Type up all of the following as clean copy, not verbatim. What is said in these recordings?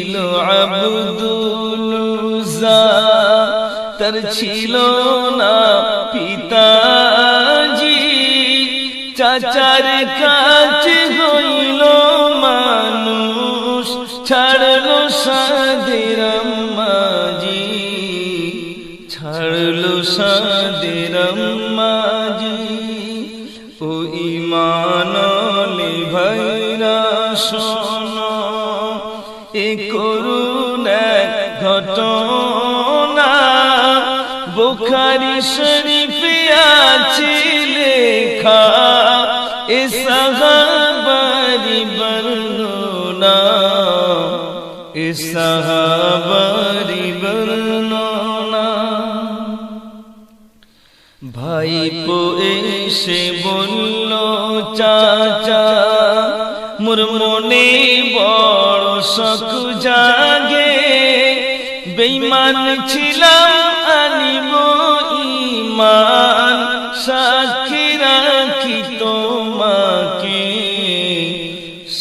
ছিল আব্দুল উজ্জা, তার ছিল না পিতাজি, চাচার কাছে হইল মানুষ, ছাড়লো সাদের আম্মাজি, ছাড়লো সাদের আম্মাজি। ও ঈমানওয়ালা ভাইরা শোনো, এ করুণ এক ঘটনা বুখারী শরীফে আছে লেখা, এ সাহাবারি বর্ণনা, এ সাহাবারি বর্ণনা। ভাইপো এসে বলল, চাচা মোর মনে বড় শখ জাগে, বেঈমান ছিলাম আনিব ঈমান, সাক্ষী রাখি তোমাকে,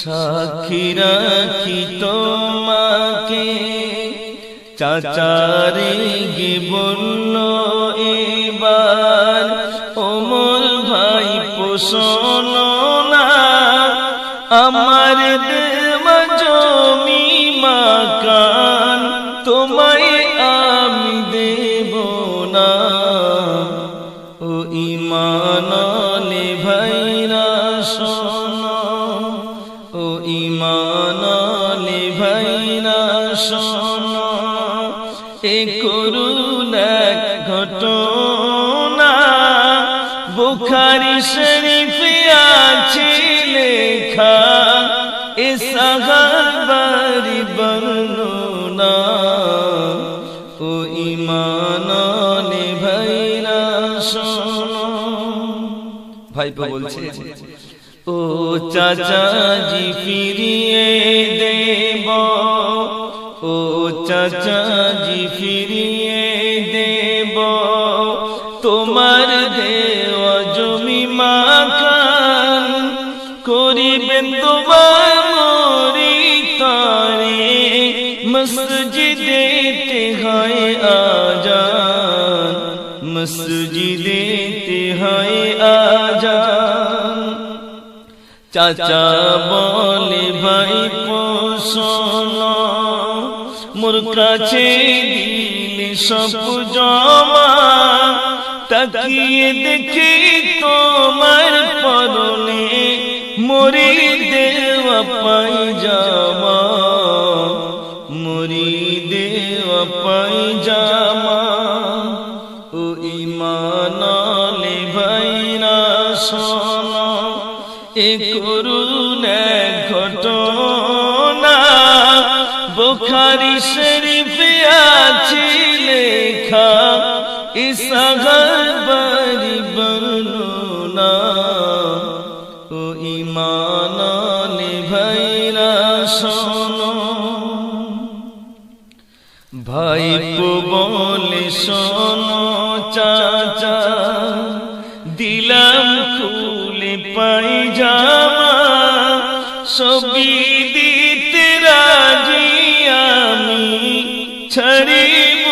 সাক্ষী রাখি তোমাকে। চাচারে গে বলল এবার, ওমর ভাই শোনো না, আমার দেওয়া জমি মাকান তোমায় আমি দেব না। ও ঈমানওয়ালা ভাইরা শোনো, ও ঈমানওয়ালা ভাইরা শোনো, এ করুণ এক ঘটনা বুখারী শরীফে আছে লেখা, এ সাহাবারি বর্ণনা। ও ঈমানওয়ালা ভাইরা শোনো। ভাইপো বলছে, ও চাচাজি ফিরিয়ে দেব, ও চাচাজি ফিরিয়ে দেব তোমার দেওয়া জমি মাকান, করিবেন তোমার মরি তারে, মসজিদেতে হয় আজান, মসজিদেতে হয় আজান। চাচা বলে ভাইপো শোনো, মোর কাছে দিলে সব জমা, তাকিয়ে দেখি তোমার পরনে মরি দেওয়া পায়জামা, মরি দেওয়া পায়জামা। ও ঈমানওয়ালা ভাইরা শোনো, এ করুণ এক ঘটনা বুখারী শরীফে আছে লেখা, এ সাহাবারি বর্ণনা। ও ঈমানওয়ালা ভাইরা শোনো। ভাইপো বলে শোনো চাচা, দিলাম খুলে পায়জামা, সবই দিতে রাজি আমি, ছাড়িব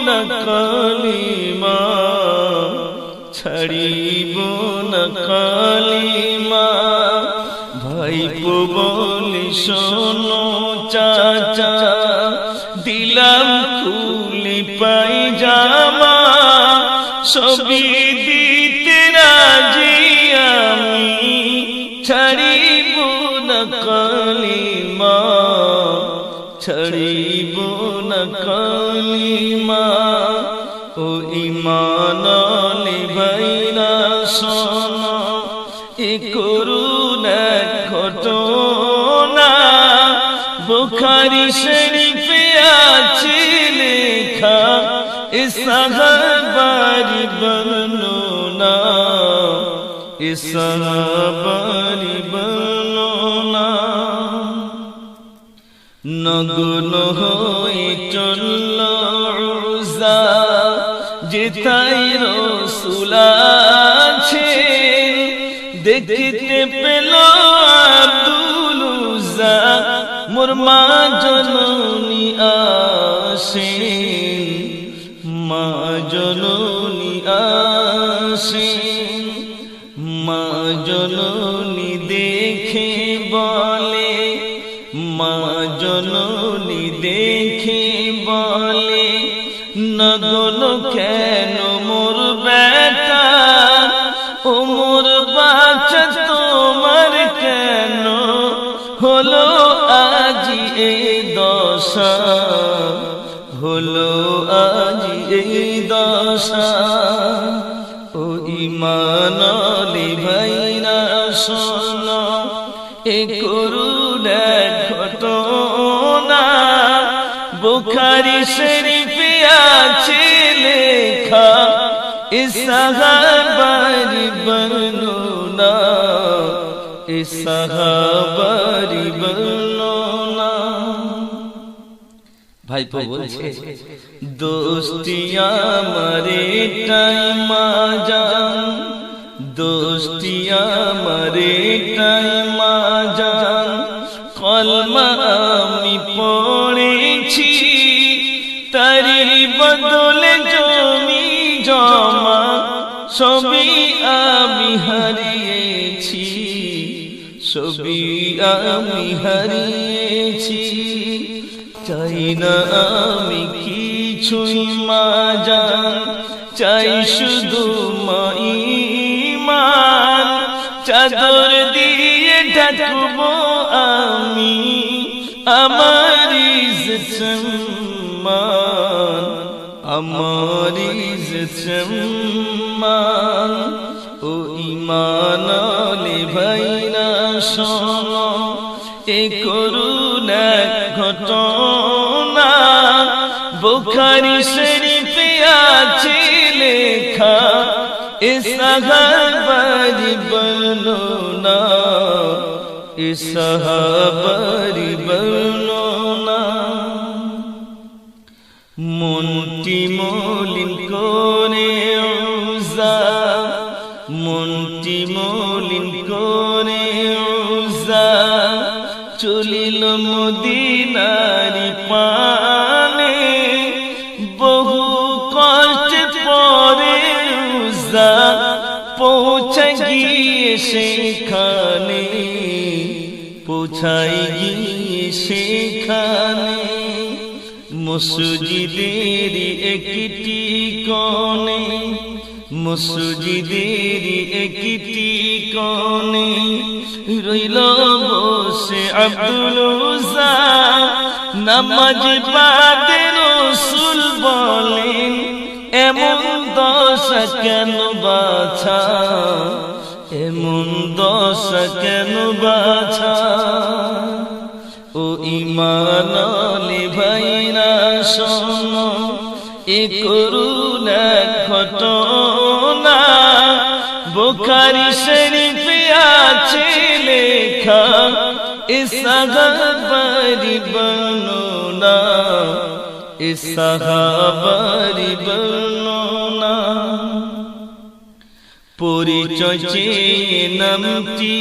না কালিমা, ছাড়িব না কালিমা। ভাইপো বলে শোনো চাচা, দিলাম খুলে পায়জামা, সবই দিতে রাজি আমি, ছাড়িব না কালিমা, ছাড়িব না কালিমা। ও ঈমানওয়ালা ভাইরা শোনো, এ করুণ এক ঘটনা বুখারী শরীফে আছে লেখা, এ সাহাবারি বর্ণনা, এ সাহাবারি বর্ণনা। নগ্ন হয়ে চলল উজ্জা, যেথায় রাসূল আছে, দেখতে পেল আব্দুল উজ্জা মোর মা জননী আসেন, মা জননী আসেন, মা জননী দেখে বলে, মা জননী দেখে বলে, নগলো কেন মোর বেটা, ও মোর বাচ্চা তোমার কেন হলো আজ এই দশা, হলো আজ এই দশা। ও ঈমানওয়ালা ভাইরা শোনো, এ করুণ এক ঘটনা বুখারী শরীফে আছে লেখা, এ সাহাবার বর্ণনা, এ সাহাবার বর্ণনা। ভাইপো বলছে, দোস্তি আমারে টাইমা জান, দোস্তি আমারে টাইমা জান, কলমা আমি পড়েছি, তারি বদলে জমি জমা সবই আমি হারিয়েছি, সবই আমি হারিয়েছি। চাই না আমি কিছুই মা জান, চাই শুধু মা ঈমান, চাদর দিয়ে ঢাকবো আমি আমার ইজ্জত সম্মান, আমার ইজ্জত সম্মান। ও ঈমানওয়ালা ভাইরা শোনো, এ করুণ এক ঘটনা বুখারী শরীফে আছে লেখা, এ সাহাবার বর্ণনা, এ সাহাবার বর্ণনা। মনটি মলিন করে উজা, মনটি মলিন করে উজা, চলিল মদিনারি পানে, বহু কষ্টে পরে উজা পৌঁছে গিয়ে সেখানে, পৌঁছাই গিয়ে সেখানে। মসজিদের একটি কোণে, মসজিদের একটি কোণে রইল বসে আব্দুল উজ্জা, নামাজ বাদে রাসূল বলেন, এমন দশা কেন বাছা, এমন দশা কেন বাছা। ও ঈমানওয়ালা ভাইরা শোনো, এ করুণ এক ঘটনা বুখারী শরীফে আছে লেখা, এ সাহাবার বর্ণনা, এ সাহাবার বর্ণনা। পরিচয় চেয়ে নামটি